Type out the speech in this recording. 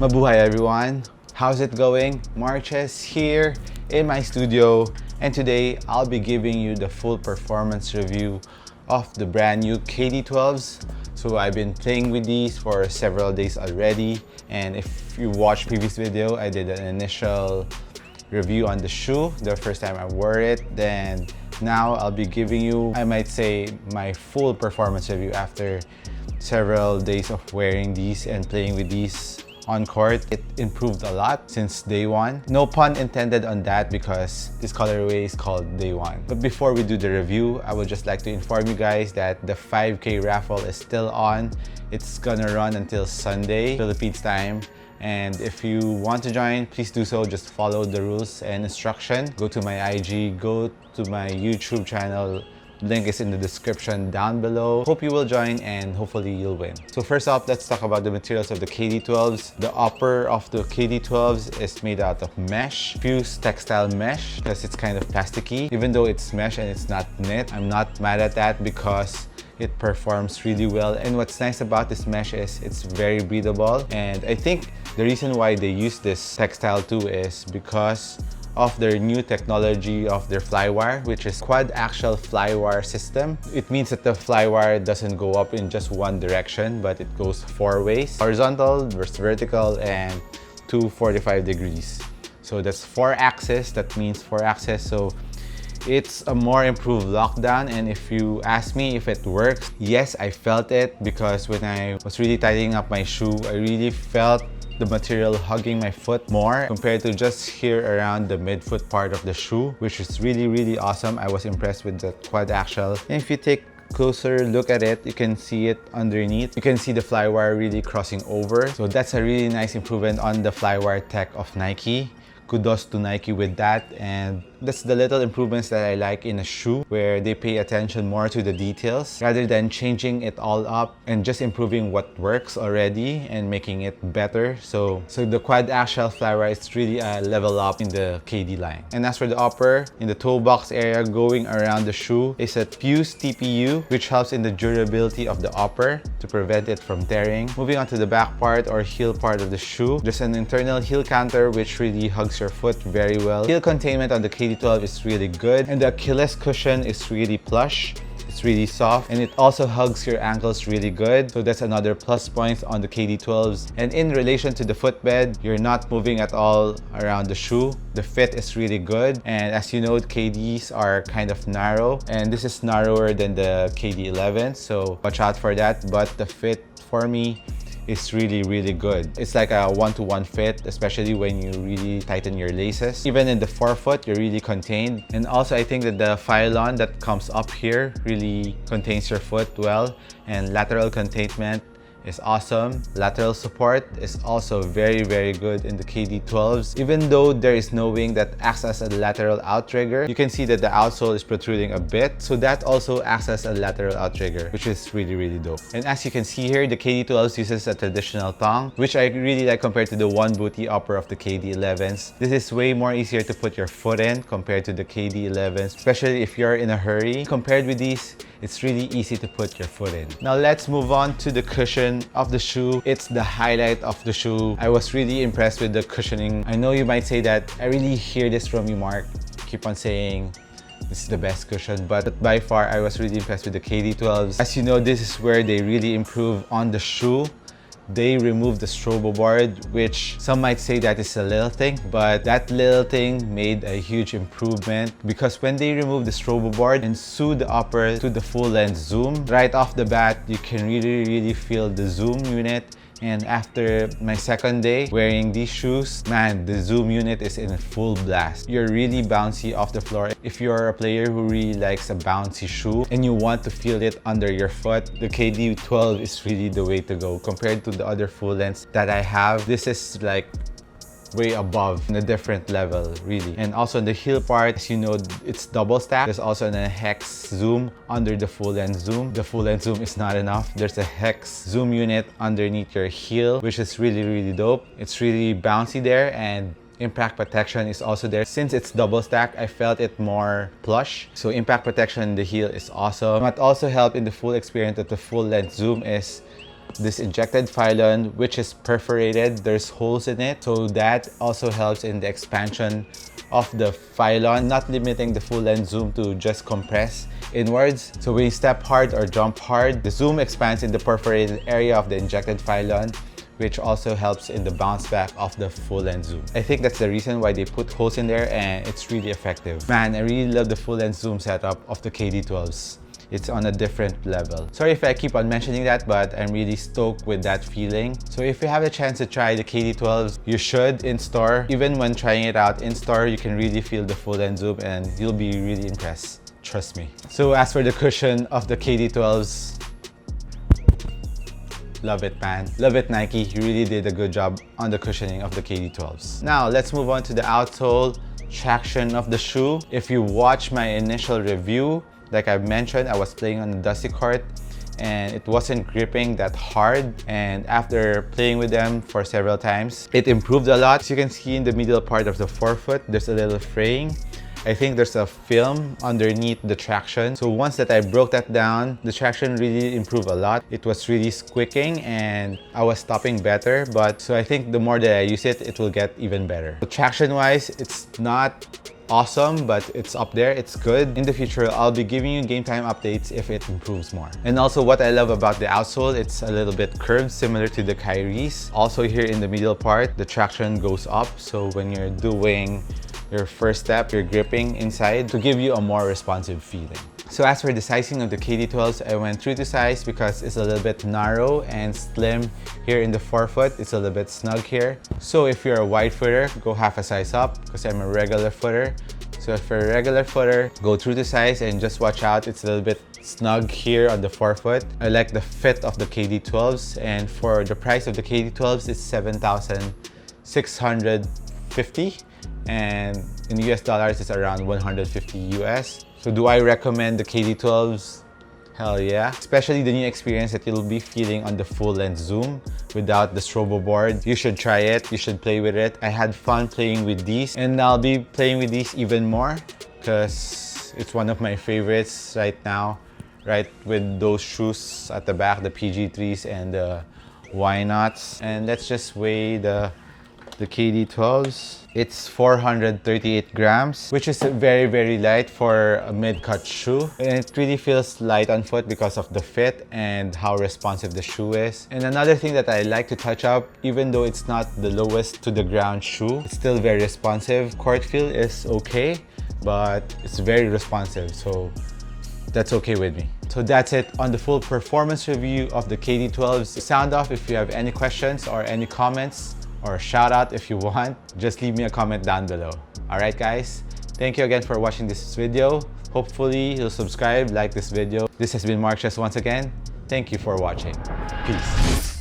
Mabuhay everyone! How's it going? Marches here in my studio, and today I'll be giving you the full performance review of the brand new KD12s. So I've been playing with these for several days already, and if you watched previous video, I did an initial review on the shoe the first time I wore it. Then now I'll be giving you, I might say, my full performance review after several days of wearing these and playing with these on court. It improved a lot since day one. No pun intended on that because this colorway is called Day One. But before we do the review, I would just like to inform you guys that the 5K raffle is still on. It's gonna run until Sunday, Philippines time. And if you want to join, please do so. Just follow the rules and instruction. Go to my IG, go to my YouTube channel. Link is in the description down below. Hope you will join and hopefully you'll win. So first off, let's talk about the materials of the KD12s. The upper of the KD12s is made out of mesh, fused textile mesh, because it's kind of plasticky. Even though it's mesh and it's not knit, I'm not mad at that because it performs really well. And what's nice about this mesh is it's very breathable. And I think the reason why they use this textile too is because of their new technology of their flywire, which is quad axial flywire system. It means that the flywire doesn't go up in just one direction, but it goes 4 ways: horizontal versus vertical and 245 degrees. So that's 4 axis. That means 4 axis. So it's a more improved lockdown, and if you ask me if it works, yes, I felt it, because when I was really tightening up my shoe, I really felt the material hugging my foot more compared to just here around the midfoot part of the shoe, which is really awesome. I was impressed with the quad axial. And if you take a closer look at it, you can see it underneath. You can see the flywire really crossing over. So that's a really nice improvement on the flywire tech of Nike. Kudos to Nike with that. And that's the little improvements that I like in a shoe, where they pay attention more to the details rather than changing it all up and just improving what works already and making it better. So the quad axial flywire is really a level up in the KD line. And as for the upper, in the toe box area going around the shoe is a fused TPU, which helps in the durability of the upper to prevent it from tearing. Moving on to the back part or heel part of the shoe, there's an internal heel counter which really hugs your foot very well. Heel containment on the KD12 is really good, and the Achilles cushion is really plush. It's really soft, and it also hugs your ankles really good. So that's another plus point on the KD12s. And in relation to the footbed, you're not moving at all around the shoe. The fit is really good, and as you know, KDs are kind of narrow, and this is narrower than the KD11, so watch out for that. But the fit for me is really good. It's like a 1-to-1 fit, especially when you really tighten your laces. Even in the forefoot, you're really contained. And also, I think that the phylon that comes up here really contains your foot well, and lateral containment is awesome. Lateral support is also very good in the KD12s. Even though there is no wing that acts as a lateral outrigger, you can see that the outsole is protruding a bit, so that also acts as a lateral outrigger, which is really dope. And as you can see here, the KD12s uses a traditional thong, which I really like compared to the one booty upper of the KD11s. This is way more easier to put your foot in compared to the KD11s, especially if you're in a hurry. Compared with these, it's really easy to put your foot in. Now let's move on to the cushion of the shoe. It's the highlight of the shoe. I was really impressed with the cushioning. I know you might say that. I really hear this from you, Mark. Keep on saying this is the best cushion, but by far I was really impressed with the KD12s. As you know, this is where they really improve on the shoe. They removed the strobo board, which some might say that is a little thing, but that little thing made a huge improvement, because when they removed the strobo board and sewed the upper to the full length zoom, right off the bat, you can really feel the zoom unit. And after my second day wearing these shoes, man, the zoom unit is in full blast. You're really bouncy off the floor. If you're a player who really likes a bouncy shoe and you want to feel it under your foot, the KD12 is really the way to go. Compared to the other full lengths that I have, this is like way above in a different level, really. And also the heel part, as you know, it's double stacked. There's also a hex zoom under the full length zoom. The full length zoom is not enough. There's a hex zoom unit underneath your heel, which is really dope. It's really bouncy there, and impact protection is also there. Since it's double stack, I felt it more plush. So impact protection in the heel is awesome. What also helped in the full experience of the full length zoom is this injected phylon, which is perforated. There's holes in it, so that also helps in the expansion of the phylon, not limiting the full length zoom to just compress inwards. So when you step hard or jump hard, the zoom expands in the perforated area of the injected phylon, which also helps in the bounce back of the full length zoom. I think that's the reason why they put holes in there, and it's really effective. Man, I really love the full length zoom setup of the KD12s. It's on a different level. Sorry if I keep on mentioning that, but I'm really stoked with that feeling. So if you have a chance to try the KD12s, you should in store. Even when trying it out in store, you can really feel the full length zoom and you'll be really impressed. Trust me. So as for the cushion of the KD12s, love it, man. Love it, Nike. You really did a good job on the cushioning of the KD12s. Now, let's move on to the outsole traction of the shoe. If you watch my initial review, like I mentioned, I was playing on the dusty court and it wasn't gripping that hard. And after playing with them for several times, it improved a lot. As you can see in the middle part of the forefoot, there's a little fraying. I think there's a film underneath the traction. So once that I broke that down, the traction really improved a lot. It was really squeaking and I was stopping better. So I think the more that I use it, it will get even better. So traction wise, it's not awesome, but it's up there. It's good. In the future, I'll be giving you game time updates if it improves more. And also what I love about the outsole, it's a little bit curved, similar to the Kyrie's. Also here in the middle part, the traction goes up. So when you're doing your first step, you're gripping inside to give you a more responsive feeling. So as for the sizing of the KD12s, I went true to size because it's a little bit narrow and slim here in the forefoot. It's a little bit snug here. So if you're a wide footer, go half a size up because I'm a regular footer. So if you're a regular footer, go true to size and just watch out. It's a little bit snug here on the forefoot. I like the fit of the KD12s, and for the price of the KD12s, it's $7,650. And in US dollars, it's around 150 US. So do I recommend the KD12s? Hell yeah. Especially the new experience that you'll be feeling on the full length zoom without the strobo board. You should try it. You should play with it. I had fun playing with these, and I'll be playing with these even more because it's one of my favorites right now, right with those shoes at the back, the PG3s and the Why Nots. And let's just weigh the KD12s. It's 438 grams, which is very, very light for a mid-cut shoe. And it really feels light on foot because of the fit and how responsive the shoe is. And another thing that I like to touch up, even though it's not the lowest to the ground shoe, it's still very responsive. Court feel is okay, but it's very responsive. So that's okay with me. So that's it on the full performance review of the KD12s. Sound off if you have any questions or any comments, or shout out if you want. Just leave me a comment down below. Alright guys, thank you again for watching this video. Hopefully you'll subscribe, like this video. This has been Marches once again. Thank you for watching. Peace.